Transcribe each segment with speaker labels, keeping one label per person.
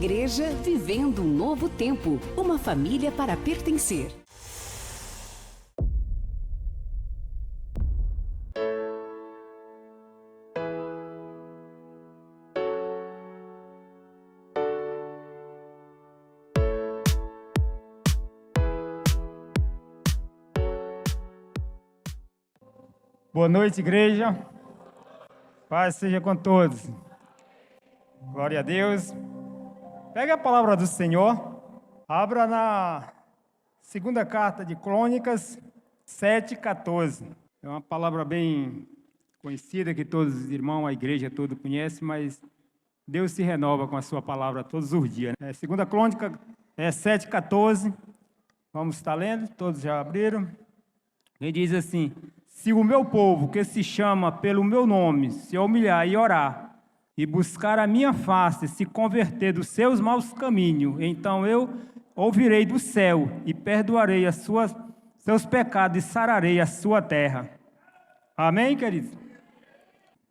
Speaker 1: Igreja vivendo um novo tempo, uma família para pertencer.
Speaker 2: Boa noite, igreja. Paz seja com todos. Glória a Deus. Pegue a palavra do Senhor. Abra na segunda carta de Crônicas 7:14. É uma palavra bem conhecida que todos os irmãos, a igreja toda conhece, mas Deus se renova com a sua palavra todos os dias. Segunda Crônica 7:14. Vamos estar lendo, todos já abriram. Ele diz assim: se o meu povo, que se chama pelo meu nome, se humilhar e orar, e buscar a minha face, se converter dos seus maus caminhos, então eu ouvirei do céu e perdoarei seus pecados e sararei a sua terra. Amém, queridos?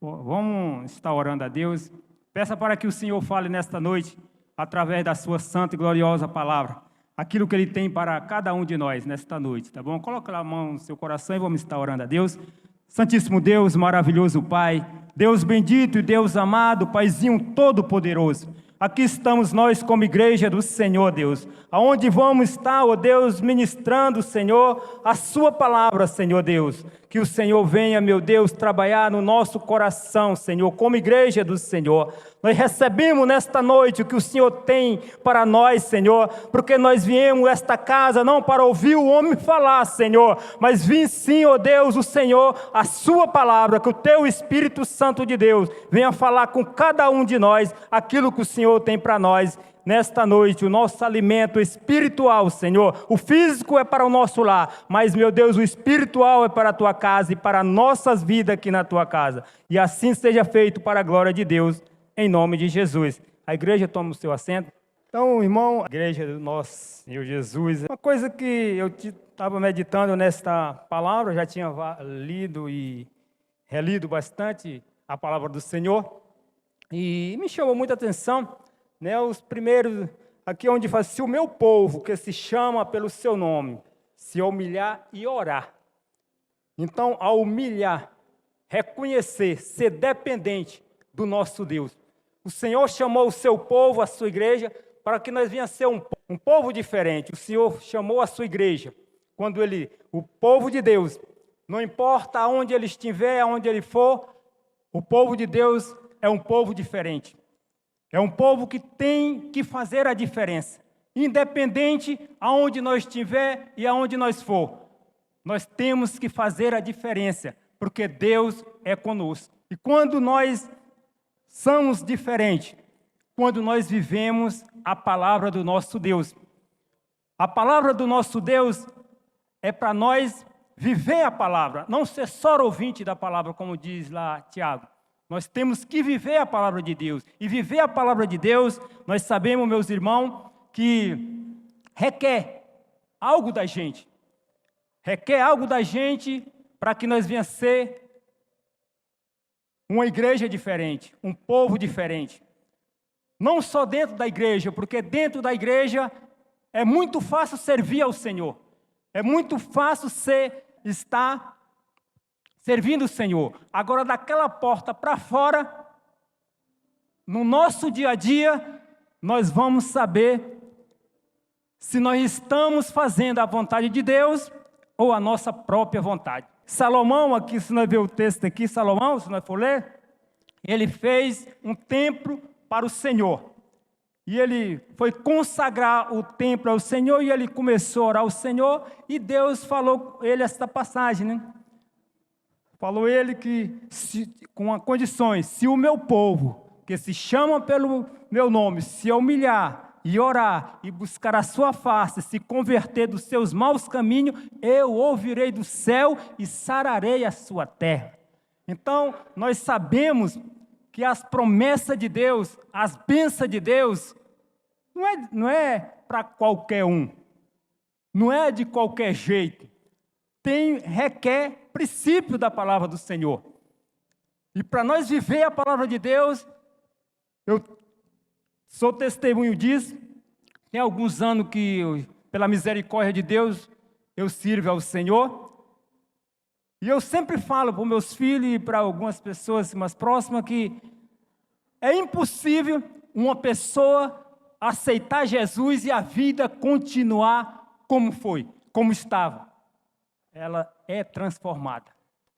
Speaker 2: Vamos estar orando a Deus. Peça para que o Senhor fale nesta noite, através da sua santa e gloriosa palavra, aquilo que Ele tem para cada um de nós nesta noite, tá bom? Coloque a mão no seu coração e vamos estar orando a Deus. Santíssimo Deus, maravilhoso Pai, Deus bendito e Deus amado, Paizinho todo-poderoso, aqui estamos nós como igreja do Senhor, Deus, aonde vamos estar, ó Deus, ministrando, Senhor, a sua palavra, Senhor Deus, que o Senhor venha, meu Deus, trabalhar no nosso coração, Senhor, como igreja do Senhor. Nós recebemos nesta noite o que o Senhor tem para nós, Senhor, porque nós viemos esta casa não para ouvir o homem falar, Senhor, mas vim sim, ó Deus, o Senhor, a sua palavra, que o teu Espírito Santo de Deus venha falar com cada um de nós aquilo que o Senhor tem para nós. Nesta noite, o nosso alimento espiritual, Senhor, o físico é para o nosso lar, mas, meu Deus, o espiritual é para a tua casa e para nossas vidas aqui na tua casa. E assim seja feito para a glória de Deus, em nome de Jesus. A igreja toma o seu assento. Então, irmão, a igreja do nosso Senhor Jesus, uma coisa que eu estava meditando nesta palavra, eu já tinha lido e relido bastante a palavra do Senhor, e me chamou muita atenção, né, os primeiros, aqui onde fala, se o meu povo, que se chama pelo seu nome, se humilhar e orar. Então, ao humilhar, reconhecer, ser dependente do nosso Deus. O Senhor chamou o seu povo, a sua igreja, para que nós venhamos ser um povo diferente. O Senhor chamou a sua igreja, quando o povo de Deus, não importa aonde ele estiver, aonde ele for, o povo de Deus é um povo diferente. É um povo que tem que fazer a diferença. Independente aonde nós estiver e aonde nós for, nós temos que fazer a diferença, porque Deus é conosco. E quando nós somos diferentes, quando nós vivemos a palavra do nosso Deus. A palavra do nosso Deus é para nós viver a palavra, não ser só ouvinte da palavra, como diz lá Tiago. Nós temos que viver a palavra de Deus. E viver a palavra de Deus, nós sabemos, meus irmãos, que requer algo da gente. Requer algo da gente para que nós venhamos ser uma igreja diferente, um povo diferente. Não só dentro da igreja, porque dentro da igreja é muito fácil servir ao Senhor. É muito fácil estar servindo o Senhor. Agora, daquela porta para fora, no nosso dia a dia, nós vamos saber se nós estamos fazendo a vontade de Deus ou a nossa própria vontade. Salomão, aqui, se nós ver o texto aqui, Salomão, se nós for ler, ele fez um templo para o Senhor. E ele foi consagrar o templo ao Senhor, e ele começou a orar ao Senhor, e Deus falou com ele esta passagem, né? Falou ele que, com as condições, se o meu povo, que se chama pelo meu nome, se humilhar e orar e buscar a sua face, se converter dos seus maus caminhos, eu ouvirei do céu e sararei a sua terra. Então, nós sabemos que as promessas de Deus, as bênçãos de Deus, não é para qualquer um, não é de qualquer jeito. Requer princípio da palavra do Senhor. E para nós viver a palavra de Deus, eu Sou testemunho disso. Tem alguns anos que, pela misericórdia de Deus, eu sirvo ao Senhor. E eu sempre falo para os meus filhos e para algumas pessoas mais próximas que é impossível uma pessoa aceitar Jesus e a vida continuar como foi, como estava. Ela é transformada,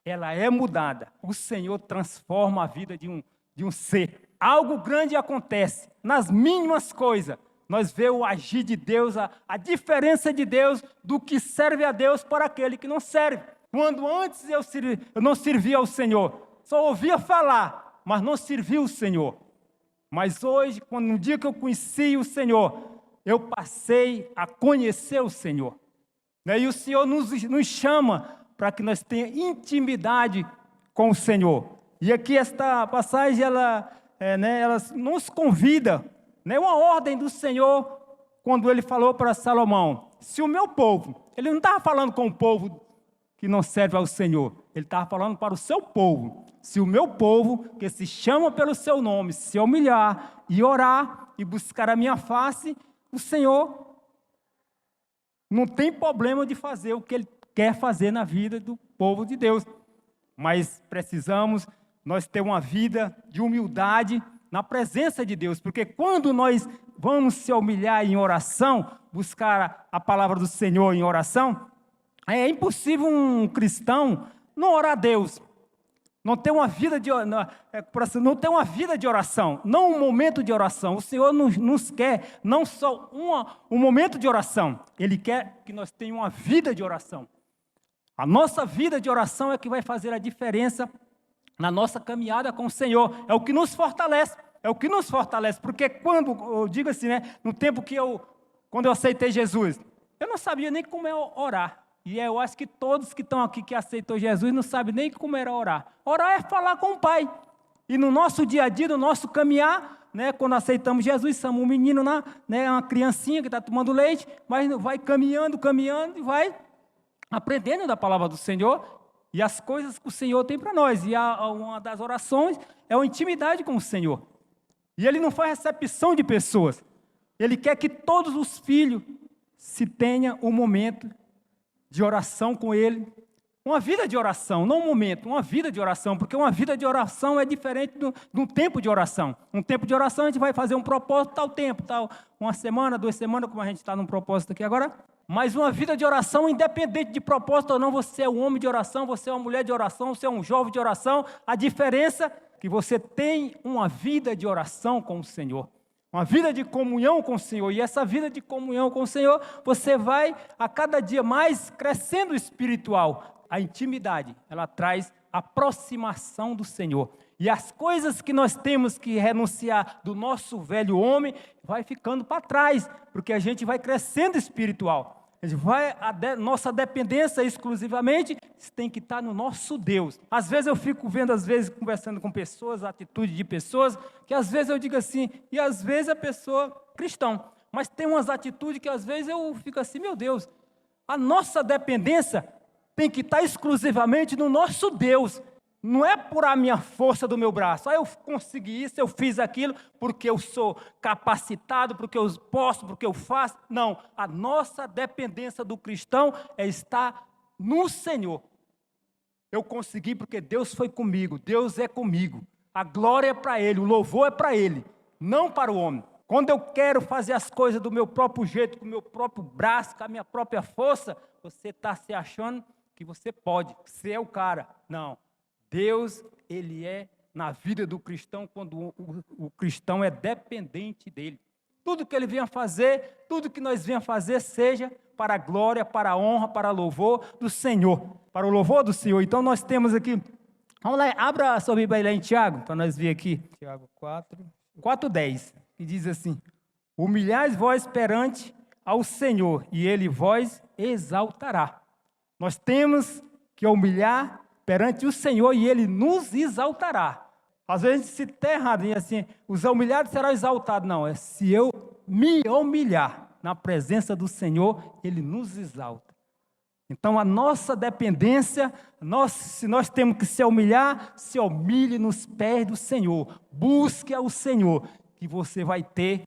Speaker 2: ela é mudada. O Senhor transforma a vida de um ser. Algo grande acontece nas mínimas coisas. Nós vemos o agir de Deus, a diferença de Deus do que serve a Deus para aquele que não serve. Quando antes eu não servia ao Senhor, só ouvia falar, mas não servia o Senhor. Mas hoje, no dia que eu conheci o Senhor, eu passei a conhecer o Senhor. E o Senhor nos chama para que nós tenhamos intimidade com o Senhor. E aqui esta passagem, ela nos convida, uma ordem do Senhor, quando Ele falou para Salomão, se o meu povo, Ele não estava falando com o povo que não serve ao Senhor, Ele estava falando para o seu povo. Se o meu povo, que se chama pelo seu nome, se humilhar e orar e buscar a minha face, o Senhor não tem problema de fazer o que Ele quer fazer na vida do povo de Deus. Mas precisamos nós ter uma vida de humildade na presença de Deus, porque quando nós vamos se humilhar em oração, buscar a palavra do Senhor em oração, é impossível um cristão não orar a Deus, não ter uma vida de oração, não um momento de oração. O Senhor nos quer não só um momento de oração, Ele quer que nós tenhamos uma vida de oração. A nossa vida de oração é que vai fazer a diferença na nossa caminhada com o Senhor. É o que nos fortalece, porque quando, eu digo assim, no tempo quando eu aceitei Jesus, eu não sabia nem como é orar. E eu acho que todos que estão aqui que aceitou Jesus não sabem nem como era orar. Orar é falar com o Pai. E no nosso dia a dia, no nosso caminhar, quando aceitamos Jesus, somos um menino, uma criancinha que está tomando leite, mas vai caminhando e vai aprendendo da palavra do Senhor e as coisas que o Senhor tem para nós. E uma das orações é a intimidade com o Senhor. E Ele não faz recepção de pessoas. Ele quer que todos os filhos se tenham um momento de oração com Ele. Uma vida de oração, não um momento, uma vida de oração, porque uma vida de oração é diferente de um tempo de oração. Um tempo de oração a gente vai fazer um propósito, tal tempo, uma semana, 2 semanas, como a gente está num propósito aqui agora. Mas uma vida de oração, independente de propósito ou não, você é um homem de oração, você é uma mulher de oração, você é um jovem de oração. A diferença é que você tem uma vida de oração com o Senhor. Uma vida de comunhão com o Senhor. E essa vida de comunhão com o Senhor, você vai a cada dia mais crescendo espiritual. A intimidade, ela traz aproximação do Senhor. E as coisas que nós temos que renunciar do nosso velho homem, vai ficando para trás, porque a gente vai crescendo espiritual. Nossa dependência exclusivamente tem que estar no nosso Deus. Às vezes eu fico vendo, conversando com pessoas, a atitude de pessoas, que às vezes eu digo assim, e às vezes a pessoa cristão, mas tem umas atitudes que às vezes eu fico assim, meu Deus, a nossa dependência tem que estar exclusivamente no nosso Deus. Não é por a minha força do meu braço. Eu consegui isso, eu fiz aquilo, porque eu sou capacitado, porque eu posso, porque eu faço. Não, a nossa dependência do cristão é estar no Senhor. Eu consegui porque Deus foi comigo, Deus é comigo. A glória é para Ele, o louvor é para Ele, não para o homem. Quando eu quero fazer as coisas do meu próprio jeito, com o meu próprio braço, com a minha própria força, você está se achando que você pode, você é o cara. Não. Deus, Ele é na vida do cristão, quando o cristão é dependente dEle. Tudo que Ele venha fazer, tudo que nós venha fazer, seja para a glória, para a honra, para o louvor do Senhor. Para o louvor do Senhor. Então nós temos aqui, vamos lá, abra a sua Bíblia aí lá em Tiago, para nós ver aqui. Tiago 4:10, que diz assim, humilhais vós perante ao Senhor, e Ele vós exaltará. Nós temos que humilhar perante o Senhor e Ele nos exaltará. Às vezes se está errado, e assim, os humilhados serão exaltados. Não, é se eu me humilhar na presença do Senhor, Ele nos exalta. Então a nossa dependência, se nós temos que se humilhar, se humilhe nos pés do Senhor. Busque ao Senhor, que você vai ter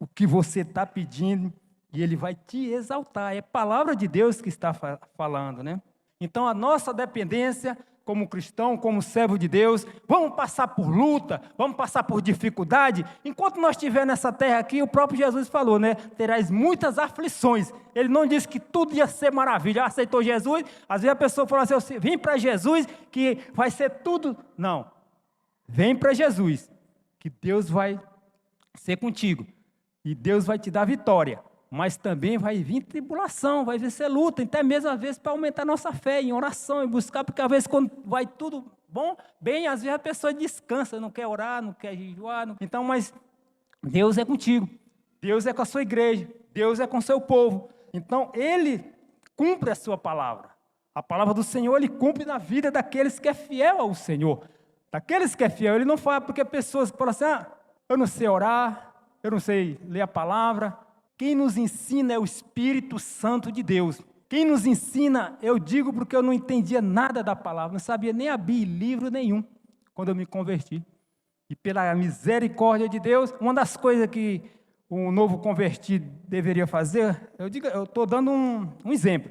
Speaker 2: o que você está pedindo e Ele vai te exaltar. É a palavra de Deus que está falando, né? Então, a nossa dependência como cristão, como servo de Deus, vamos passar por luta, vamos passar por dificuldade. Enquanto nós estivermos nessa terra aqui, o próprio Jesus falou, né? Terás muitas aflições. Ele não disse que tudo ia ser maravilha. Aceitou Jesus, às vezes a pessoa fala assim, vem para Jesus que vai ser tudo. Não, vem para Jesus, que Deus vai ser contigo. E Deus vai te dar vitória. Mas também vai vir tribulação, vai vir ser luta, até mesmo às vezes para aumentar a nossa fé em oração, em buscar, porque às vezes quando vai tudo bem, às vezes a pessoa descansa, não quer orar, não quer jejuar. Então, mas Deus é contigo, Deus é com a sua igreja, Deus é com o seu povo. Então, Ele cumpre a sua palavra. A palavra do Senhor, Ele cumpre na vida daqueles que é fiel ao Senhor. Daqueles que é fiel, Ele não fala porque pessoas que falam assim, eu não sei orar, eu não sei ler a palavra. Quem nos ensina é o Espírito Santo de Deus. Quem nos ensina, eu digo porque eu não entendia nada da palavra, não sabia nem abrir livro nenhum quando eu me converti. E pela misericórdia de Deus, uma das coisas que um novo convertido deveria fazer, eu estou dando um exemplo.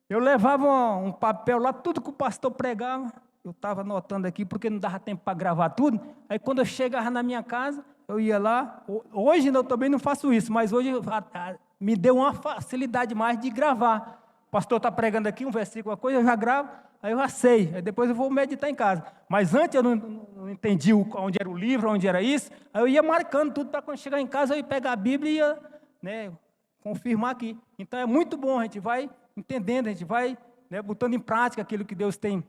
Speaker 2: Eu levava um papel lá, tudo que o pastor pregava, eu estava anotando aqui porque não dava tempo para gravar tudo. Aí quando eu chegava na minha casa, eu ia lá, hoje eu também não faço isso, mas hoje me deu uma facilidade mais de gravar. O pastor está pregando aqui um versículo, uma coisa, eu já gravo, aí eu já sei, aí depois eu vou meditar em casa. Mas antes eu não entendi onde era o livro, onde era isso, aí eu ia marcando tudo para quando chegar em casa eu ia pegar a Bíblia e ia, né, confirmar aqui. Então é muito bom, a gente vai entendendo, a gente vai, né, botando em prática aquilo que Deus tem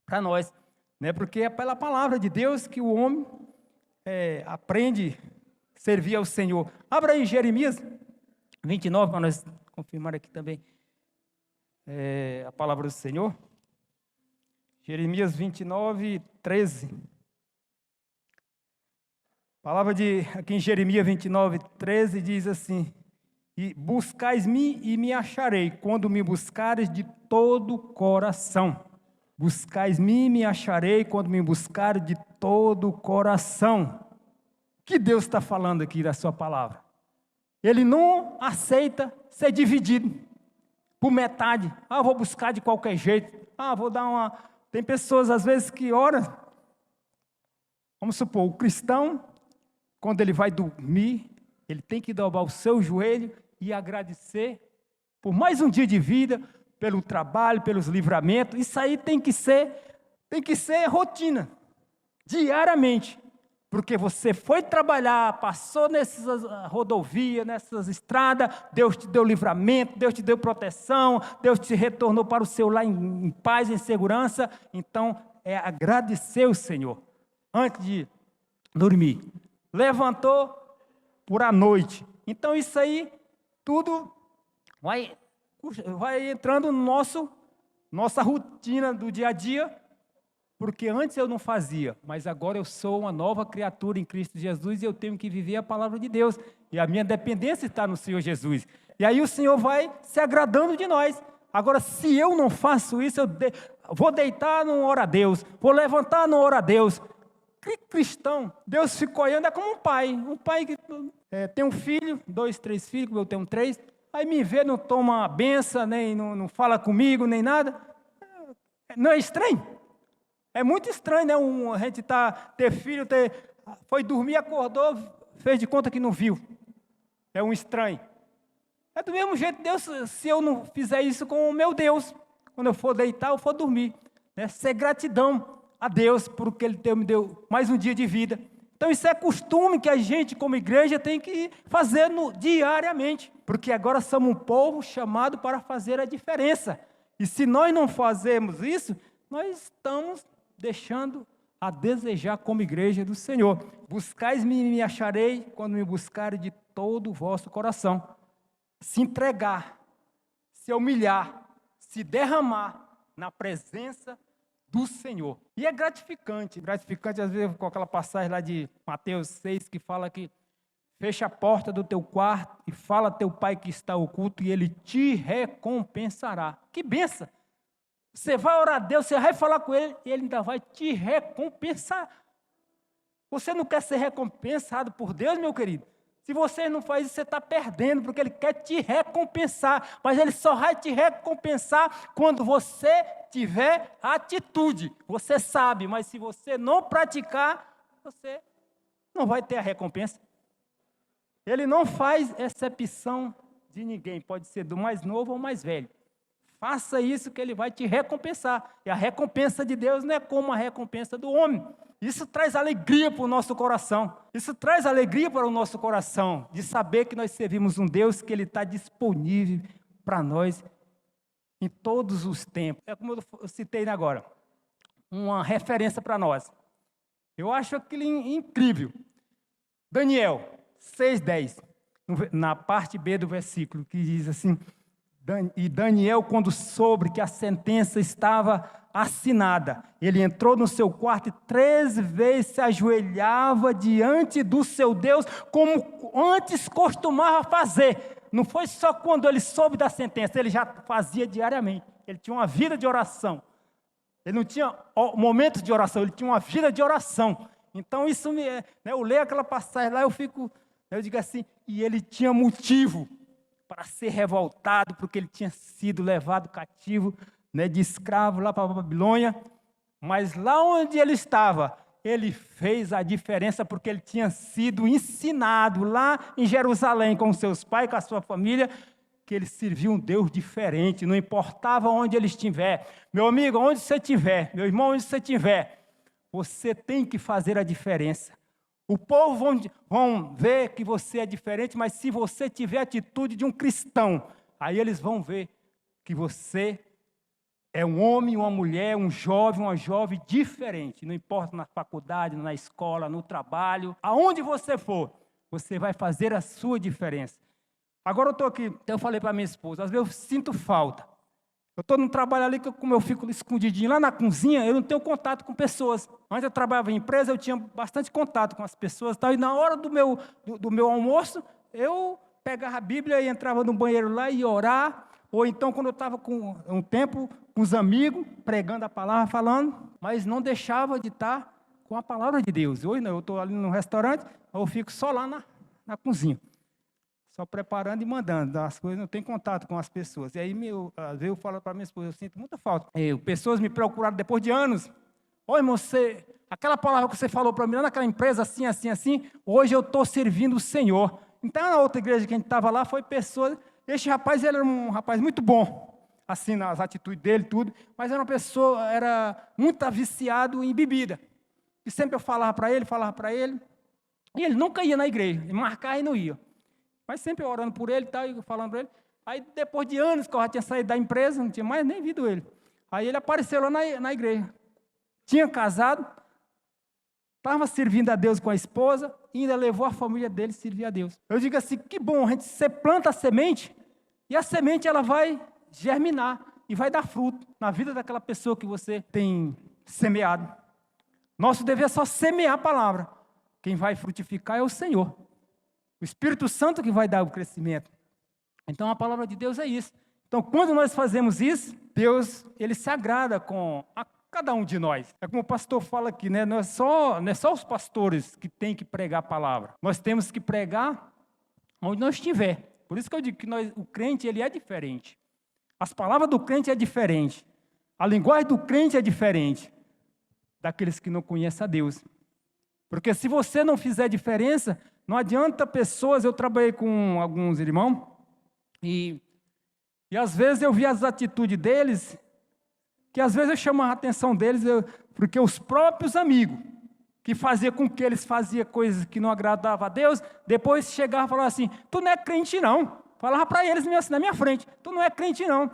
Speaker 2: para nós, né, porque é pela palavra de Deus que o homem aprende a servir ao Senhor. Abra aí Jeremias 29, para nós confirmar aqui também a palavra do Senhor. Jeremias 29, 13. A palavra aqui em Jeremias 29, 13 diz assim, e buscais-me e me acharei, quando me buscares de todo o coração. Buscais-me e me acharei, quando me buscares de todo o coração. O que Deus está falando aqui da sua palavra? Ele não aceita ser dividido por metade. Vou buscar de qualquer jeito. Vou dar uma... Tem pessoas, às vezes, que oram. Vamos supor, o cristão, quando ele vai dormir, ele tem que dobrar o seu joelho e agradecer por mais um dia de vida, pelo trabalho, pelos livramentos. Isso aí tem que ser rotina, diariamente. Porque você foi trabalhar, passou nessas rodovias, nessas estradas, Deus te deu livramento, Deus te deu proteção, Deus te retornou para o seu lar em paz, em segurança. Então, é agradecer o Senhor antes de dormir. Levantou por a noite. Então, isso aí, tudo vai entrando no nossa rotina do dia a dia, porque antes eu não fazia, mas agora eu sou uma nova criatura em Cristo Jesus e eu tenho que viver a palavra de Deus. E a minha dependência está no Senhor Jesus. E aí o Senhor vai se agradando de nós. Agora, se eu não faço isso, eu vou deitar, não ora a Deus. Vou levantar, não ora a Deus. Cristão, Deus ficou olhando, é como um pai. Um pai que tem um filho, 2, 3 filhos, eu tenho 3. Aí me vê, não toma a benção, nem não fala comigo, nem nada. Não é estranho? É muito estranho, né? A gente ter filho, foi dormir, acordou, fez de conta que não viu. É um estranho. É do mesmo jeito, Deus, se eu não fizer isso com o meu Deus, quando eu for deitar, eu for dormir. Né? Ser gratidão a Deus por que Ele me deu mais um dia de vida. Então isso é costume que a gente, como igreja, tem que fazer diariamente. Porque agora somos um povo chamado para fazer a diferença. E se nós não fazermos isso, nós estamos deixando a desejar como igreja do Senhor. Buscais-me e me acharei quando me buscarem de todo o vosso coração. Se entregar, se humilhar, se derramar na presença do Senhor. E é gratificante às vezes com aquela passagem lá de Mateus 6, que fala que fecha a porta do teu quarto e fala a teu pai que está oculto e ele te recompensará. Que benção! Você vai orar a Deus, você vai falar com ele e ele ainda vai te recompensar. Você não quer ser recompensado por Deus, meu querido? Se você não faz isso, você está perdendo, porque Ele quer te recompensar. Mas Ele só vai te recompensar quando você tiver atitude. Você sabe, mas se você não praticar, você não vai ter a recompensa. Ele não faz exceção de ninguém, pode ser do mais novo ou mais velho. Faça isso que Ele vai te recompensar. E a recompensa de Deus não é como a recompensa do homem. Isso traz alegria para o nosso coração. Isso traz alegria para o nosso coração, de saber que nós servimos um Deus que Ele está disponível para nós em todos os tempos. É como eu citei agora, uma referência para nós. Eu acho aquilo incrível. Daniel 6:10, na parte B do versículo, que diz assim: e Daniel, quando soube que a sentença estava assinada, ele entrou no seu quarto e 3 vezes se ajoelhava diante do seu Deus, como antes costumava fazer. Não foi só quando ele soube da sentença, ele já fazia diariamente. Ele tinha uma vida de oração. Ele não tinha momentos de oração, ele tinha uma vida de oração. Então isso eu leio aquela passagem lá, eu digo assim, e ele tinha motivo para ser revoltado, porque ele tinha sido levado cativo, de escravo lá para a Babilônia, mas lá onde ele estava, ele fez a diferença, porque ele tinha sido ensinado lá em Jerusalém, com seus pais, com a sua família, que ele servia um Deus diferente, não importava onde ele estiver. Meu amigo, onde você estiver, meu irmão, onde você estiver, você tem que fazer a diferença. O povo vão ver que você é diferente, mas se você tiver a atitude de um cristão, aí eles vão ver que você é um homem, uma mulher, um jovem, uma jovem diferente. Não importa na faculdade, na escola, no trabalho, aonde você for, você vai fazer a sua diferença. Agora eu estou aqui, eu falei para minha esposa, às vezes eu sinto falta. Eu estou no trabalho ali, como eu fico escondidinho lá na cozinha, eu não tenho contato com pessoas. Antes eu trabalhava em empresa, eu tinha bastante contato com as pessoas. E na hora do meu almoço, eu pegava a Bíblia e entrava no banheiro lá e ia orar. Ou então, quando eu estava com um tempo com os amigos, pregando a palavra, falando, mas não deixava de estar com a palavra de Deus. Hoje não, eu estou ali no restaurante, eu fico só lá na cozinha. Só preparando e mandando as coisas, não tem contato com as pessoas. E aí, às vezes eu falo para minha esposa, eu sinto muita falta. Pessoas me procuraram depois de anos. Oi, irmão, aquela palavra que você falou para mim lá naquela empresa, assim, assim, assim, hoje eu estou servindo o Senhor. Então, na outra igreja que a gente estava lá, foi pessoa. Este rapaz, ele era um rapaz muito bom, assim, nas atitudes dele, tudo, mas era uma pessoa, era muito viciado em bebida. E sempre eu falava para ele, e ele nunca ia na igreja, ele marcava e não ia. Mas sempre orando por ele e falando para ele. Aí, depois de anos que eu já tinha saído da empresa, não tinha mais nem visto ele. Aí ele apareceu lá na igreja. Tinha casado, estava servindo a Deus com a esposa, e ainda levou a família dele a servir a Deus. Eu digo assim, que bom, você planta a semente, e a semente ela vai germinar, e vai dar fruto na vida daquela pessoa que você tem semeado. Nosso dever é só semear a palavra. Quem vai frutificar é o Senhor. O Espírito Santo que vai dar o crescimento. Então, a palavra de Deus é isso. Então, quando nós fazemos isso, Deus, Ele se agrada com cada um de nós. É como o pastor fala aqui, não é só os pastores que têm que pregar a palavra. Nós temos que pregar onde nós estiver. Por isso que eu digo que o crente, ele é diferente. As palavras do crente é diferente. A linguagem do crente é diferente daqueles que não conhecem a Deus. Porque se você não fizer diferença, não adianta pessoas. Eu trabalhei com alguns irmãos e às vezes eu vi as atitudes deles, que às vezes eu chamava a atenção deles, porque os próprios amigos, que faziam com que eles faziam coisas que não agradavam a Deus, depois chegavam e falavam assim, tu não é crente não. Falava para eles mesmo assim, na minha frente, tu não é crente não.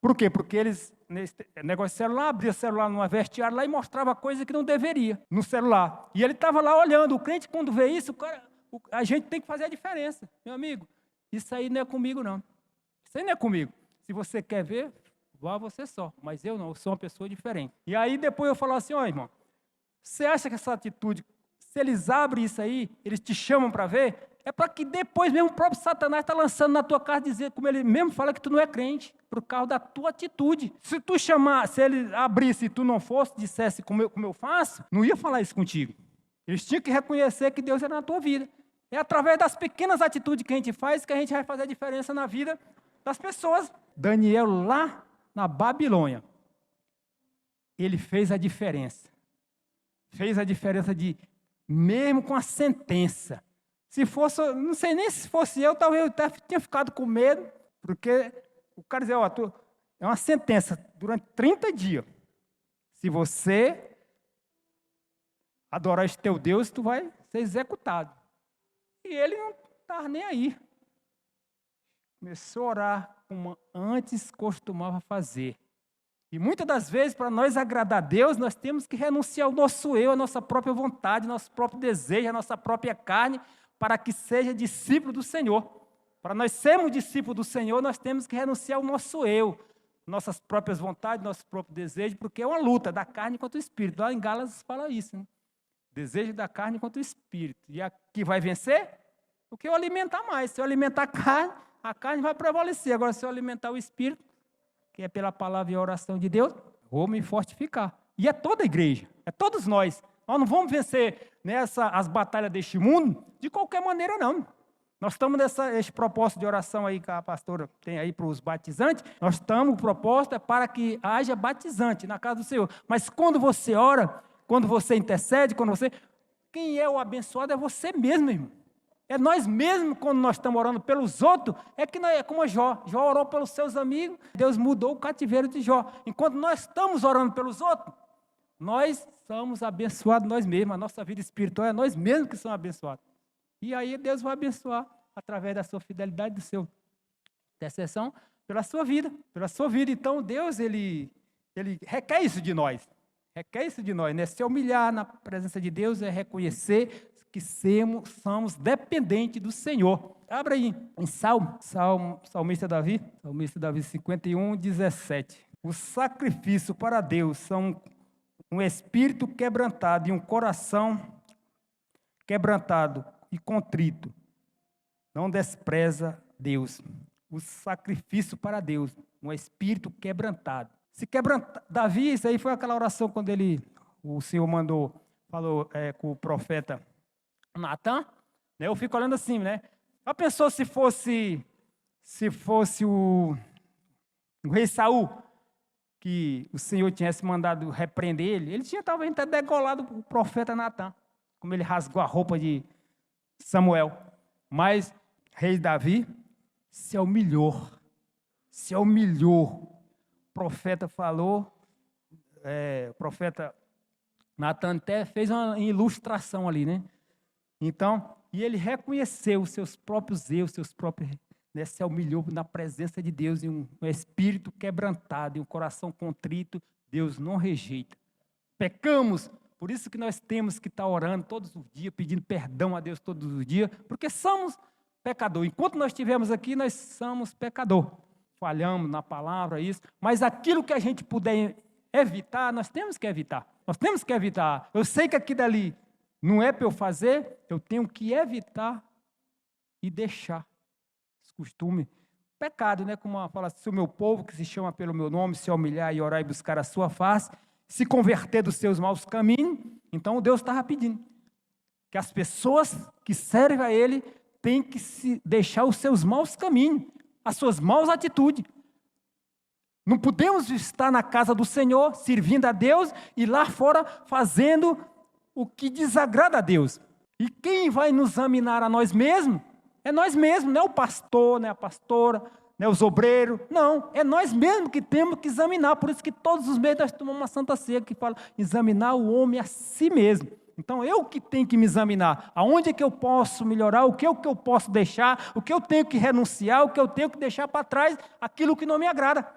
Speaker 2: Por quê? Porque eles, nesse negócio de celular, abria o celular numa vestiária lá e mostrava coisa que não deveria no celular. E ele estava lá olhando. O crente, quando vê isso, a gente tem que fazer a diferença. Meu amigo, isso aí não é comigo, não. Isso aí não é comigo. Se você quer ver, vá você só. Mas eu não, eu sou uma pessoa diferente. E aí depois eu falo assim, ó irmão, você acha que essa atitude, se eles abrem isso aí, eles te chamam para ver, é para que depois mesmo o próprio Satanás está lançando na tua casa, dizer, como ele mesmo fala, que tu não é crente, por causa da tua atitude. Se tu chamar, se ele abrisse e tu não fosse, dissesse como eu faço, não ia falar isso contigo. Eles tinham que reconhecer que Deus era na tua vida. É através das pequenas atitudes que a gente faz que a gente vai fazer a diferença na vida das pessoas. Daniel, lá na Babilônia, ele fez a diferença. Fez a diferença mesmo com a sentença. Se fosse, não sei nem se fosse eu, talvez eu até tinha ficado com medo, porque o cara dizia, é uma sentença durante 30 dias. Se você adorar esse teu Deus, tu vai ser executado. E ele não estava nem aí. Começou a orar como antes costumava fazer. E muitas das vezes, para nós agradar a Deus, nós temos que renunciar ao nosso eu, à nossa própria vontade, ao nosso próprio desejo, à nossa própria carne, para que seja discípulo do Senhor. Para nós sermos discípulos do Senhor, nós temos que renunciar ao nosso eu, nossas próprias vontades, nosso próprio desejo, porque é uma luta da carne contra o espírito. Lá em Gálatas fala isso, né? Desejo da carne contra o espírito. E a que vai vencer? O que eu alimentar mais. Se eu alimentar a carne vai prevalecer. Agora, se eu alimentar o espírito, que é pela palavra e a oração de Deus, vou me fortificar. E é toda a igreja, é todos nós. Nós não vamos vencer as batalhas deste mundo de qualquer maneira, não. Nós estamos nesse propósito de oração aí que a pastora tem aí para os batizantes. Nós estamos, o propósito é para que haja batizante na casa do Senhor. Mas quando você ora, quando você intercede, quem é o abençoado é você mesmo, irmão. É nós mesmos, quando nós estamos orando pelos outros, é como Jó. Jó orou pelos seus amigos, Deus mudou o cativeiro de Jó. Enquanto nós estamos orando pelos outros, nós somos abençoados nós mesmos. A nossa vida espiritual é nós mesmos que somos abençoados. E aí Deus vai abençoar através da sua fidelidade, do seu intercessão, pela sua vida. Então Deus, ele requer isso de nós. Requer isso de nós, né? Se humilhar na presença de Deus é reconhecer que somos dependentes do Senhor. Abra aí em Salmista Davi 51, 17. O sacrifício para Deus são um espírito quebrantado e um coração quebrantado e contrito. Não despreza Deus. O sacrifício para Deus, um espírito quebrantado. Davi, isso aí foi aquela oração quando o Senhor falou com o profeta Natan, né? Eu fico olhando assim, né? Já pensou se fosse o rei Saul, que o Senhor tivesse mandado repreender ele? Ele tinha talvez até degolado o profeta Natan, como ele rasgou a roupa de Samuel. Mas rei Davi se humilhou. O profeta falou, o profeta Natan até fez uma ilustração ali, né? Então, e ele reconheceu os seus próprios erros, se humilhou na presença de Deus, e um espírito quebrantado, e um coração contrito, Deus não rejeita. Pecamos, por isso que nós temos que estar orando todos os dias, pedindo perdão a Deus todos os dias, porque somos pecadores. Enquanto nós estivermos aqui, nós somos pecadores. Falhamos na palavra, isso, mas aquilo que a gente puder evitar, nós temos que evitar. Eu sei que aqui dali não é para eu fazer, eu tenho que evitar e deixar esse costume. Pecado, né? Como fala, se o meu povo, que se chama pelo meu nome, se humilhar e orar e buscar a sua face, se converter dos seus maus caminhos, então Deus estava pedindo que as pessoas que servem a Ele têm que se deixar os seus maus caminhos, as suas maus atitudes. Não podemos estar na casa do Senhor, servindo a Deus, e lá fora fazendo o que desagrada a Deus. E quem vai nos examinar a nós mesmos? É nós mesmos, não é o pastor, não é a pastora, não é os obreiros. Não, é nós mesmos que temos que examinar. Por isso que todos os meses nós tomamos uma santa ceia que fala examinar o homem a si mesmo. Então, eu que tenho que me examinar. Aonde é que eu posso melhorar? O que eu posso deixar? O que eu tenho que renunciar? O que eu tenho que deixar para trás? Aquilo que não me agrada.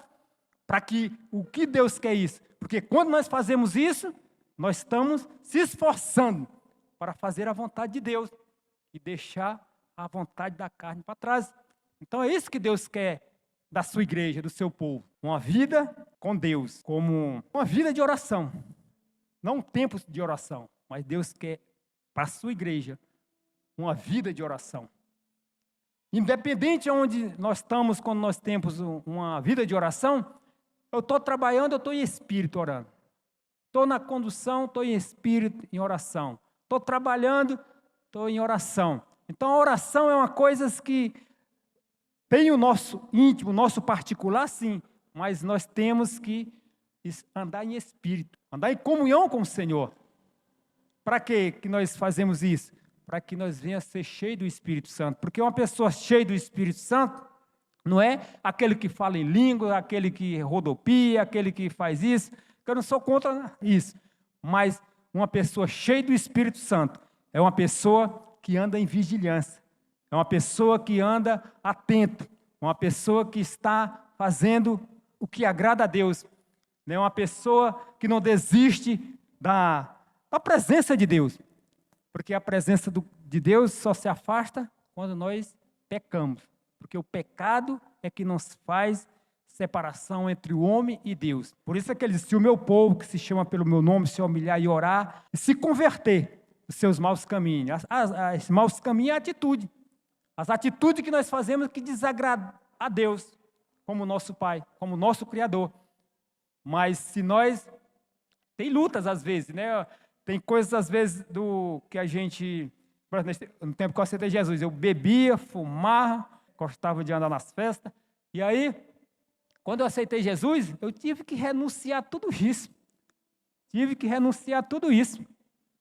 Speaker 2: Para que o que Deus quer isso? Porque quando nós fazemos isso, nós estamos se esforçando para fazer a vontade de Deus e deixar a vontade da carne para trás. Então é isso que Deus quer da sua igreja, do seu povo. Uma vida com Deus, como uma vida de oração. Não um tempo de oração, mas Deus quer para a sua igreja uma vida de oração. Independente de onde nós estamos, quando nós temos uma vida de oração, eu estou trabalhando, eu estou em espírito orando. Estou na condução, estou em espírito, em oração. estou trabalhando, estou em oração. Então, a oração é uma coisa que tem o nosso íntimo, o nosso particular, sim, mas nós temos que andar em espírito, andar em comunhão com o Senhor. Para que nós fazemos isso? Para que nós venhamos a ser cheios do Espírito Santo. Porque uma pessoa cheia do Espírito Santo não é aquele que fala em língua, aquele que rodopia, aquele que faz isso, que eu não sou contra isso. Mas uma pessoa cheia do Espírito Santo é uma pessoa que anda em vigilância, é uma pessoa que anda atento, uma pessoa que está fazendo o que agrada a Deus, é uma pessoa que não desiste da presença de Deus, porque a presença de Deus só se afasta quando nós pecamos, porque o pecado é que nos faz separação entre o homem e Deus. Por isso é que ele diz, se o meu povo, que se chama pelo meu nome, se humilhar e orar, e se converter dos seus maus caminhos. Os maus caminhos é a atitude. As atitudes que nós fazemos que desagradam a Deus, como nosso Pai, como nosso Criador. Mas se nós... Tem lutas às vezes, né? Tem coisas às vezes que a gente... No tempo que eu aceitei Jesus, eu bebia, fumava, gostava de andar nas festas. E aí, quando eu aceitei Jesus, eu tive que renunciar a tudo isso.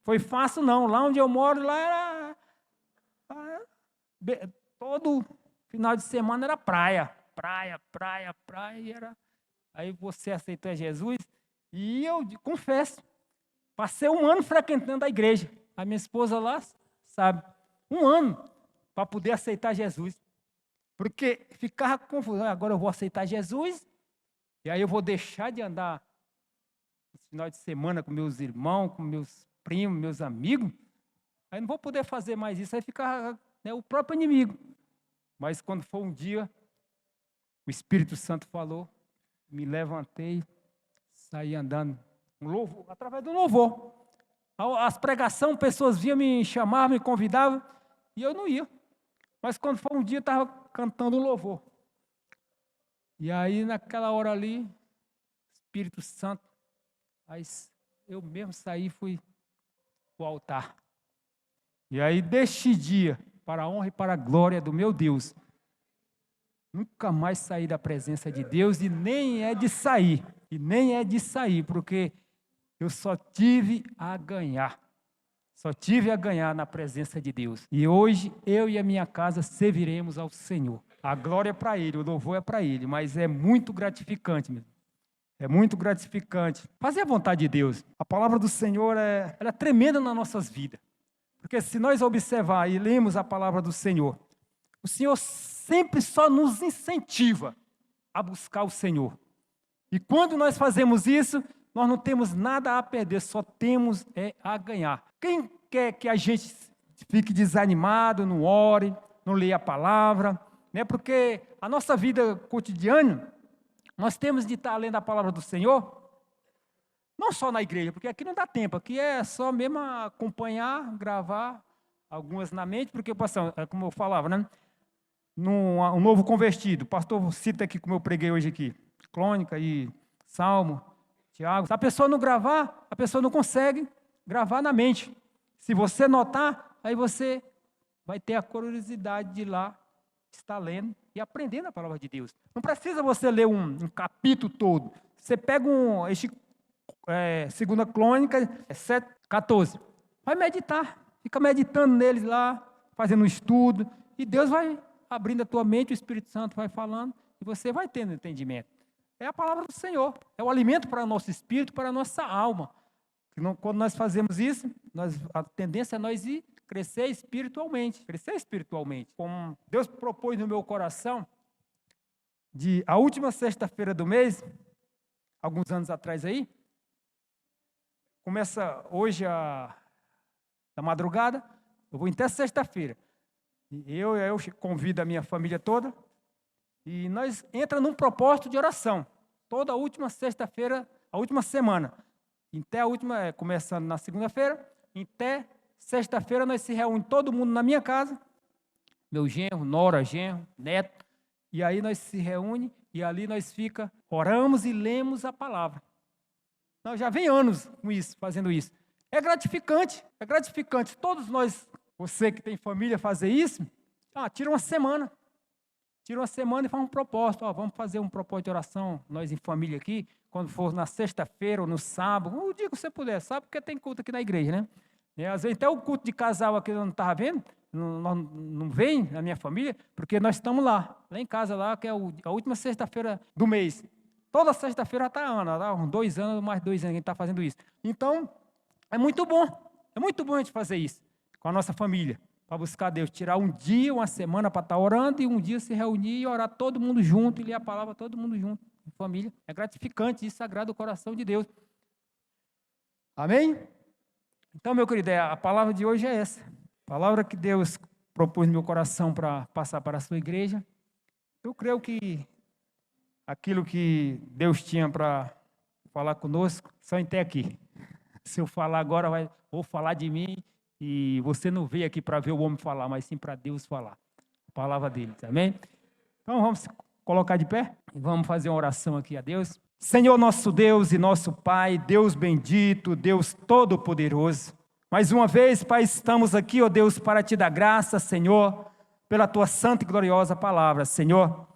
Speaker 2: Foi fácil não. Lá onde eu moro, lá era... todo final de semana era praia. E era... Aí você aceitou Jesus e eu confesso, passei 1 ano frequentando a igreja. A minha esposa lá, sabe, 1 ano para poder aceitar Jesus. Porque ficava confuso, agora eu vou aceitar Jesus e aí eu vou deixar de andar no final de semana com meus irmãos, com meus primos, meus amigos. Aí não vou poder fazer mais isso, aí fica, né, o próprio inimigo. Mas quando foi um dia, o Espírito Santo falou, me levantei, saí andando, através do louvor. As pregações, pessoas vinham me chamar, me convidavam, e eu não ia. Mas quando foi um dia, eu estava cantando louvor. E aí, naquela hora ali, Espírito Santo, aí eu mesmo saí e fui para o altar. E aí, deste dia, para a honra e para a glória do meu Deus, nunca mais saí da presença de Deus e nem é de sair, porque eu só tive a ganhar na presença de Deus. E hoje, eu e a minha casa serviremos ao Senhor. A glória é para Ele, o louvor é para Ele, mas é muito gratificante mesmo. É muito gratificante. Fazer a vontade de Deus. A palavra do Senhor ela é tremenda nas nossas vidas. Porque se nós observar e lermos a palavra do Senhor, o Senhor sempre só nos incentiva a buscar o Senhor. E quando nós fazemos isso, nós não temos nada a perder, só temos a ganhar. Quem quer que a gente fique desanimado, não ore, não leia a palavra, né? Porque a nossa vida cotidiana, nós temos de estar lendo a palavra do Senhor, não só na igreja, porque aqui não dá tempo, aqui é só mesmo acompanhar, gravar, algumas na mente, porque, como eu falava, né? Um novo convertido, o pastor cita aqui como eu preguei hoje aqui, Crônica e Salmo, Tiago. Se a pessoa não gravar, a pessoa não consegue gravar na mente. Se você notar, aí você vai ter a curiosidade de ir lá, estar lendo e aprendendo a palavra de Deus. Não precisa você ler um capítulo todo. Você pega 2 Crônicas 7:14. Vai meditar, fica meditando neles lá, fazendo um estudo, e Deus vai abrindo a tua mente, o Espírito Santo vai falando, e você vai tendo entendimento. É a palavra do Senhor, é o alimento para o nosso espírito, para a nossa alma. Quando nós fazemos isso, a tendência é nós ir crescer espiritualmente. Como Deus propôs no meu coração, a última sexta-feira do mês, alguns anos atrás aí, começa hoje da madrugada, eu vou até sexta-feira. Eu convido a minha família toda e nós entramos num propósito de oração. Toda a última sexta-feira, a última semana. Até a última, começando na segunda-feira, até sexta-feira nós se reunimos todo mundo na minha casa, meu genro, nora, genro, neto, e aí nós se reúne e ali nós oramos e lemos a palavra. Nós já vem anos com isso, fazendo isso. É gratificante, é gratificante. Todos nós, você que tem família, fazer isso, tira uma semana. Tira uma semana e faz um propósito. Vamos fazer um propósito de oração, nós em família aqui, quando for na sexta-feira ou no sábado, o dia que você puder, sabe? Porque tem culto aqui na igreja, né? Às vezes até o culto de casal aqui eu não estava vendo, não vem na minha família, porque nós estamos lá em casa, lá, que é a última sexta-feira do mês. Toda sexta-feira está a Ana, uns 2 anos, mais 2 anos que a gente está fazendo isso. Então, é muito bom a gente fazer isso com a nossa família. Para buscar Deus, tirar um dia, uma semana para estar orando e um dia se reunir e orar todo mundo junto e ler a palavra todo mundo junto, em família. É gratificante, isso agrada o coração de Deus. Amém? Então, meu querido, a palavra de hoje é essa. A palavra que Deus propôs no meu coração para passar para a sua igreja. Eu creio que aquilo que Deus tinha para falar conosco, só até aqui. Se eu falar agora, vou falar de mim. E você não veio aqui para ver o homem falar, mas sim para Deus falar. A palavra dele, amém? Então vamos se colocar de pé e vamos fazer uma oração aqui a Deus. Senhor nosso Deus e nosso Pai, Deus bendito, Deus todo-poderoso. Mais uma vez, Pai, estamos aqui, ó Deus, para te dar graça, Senhor, pela tua santa e gloriosa palavra, Senhor.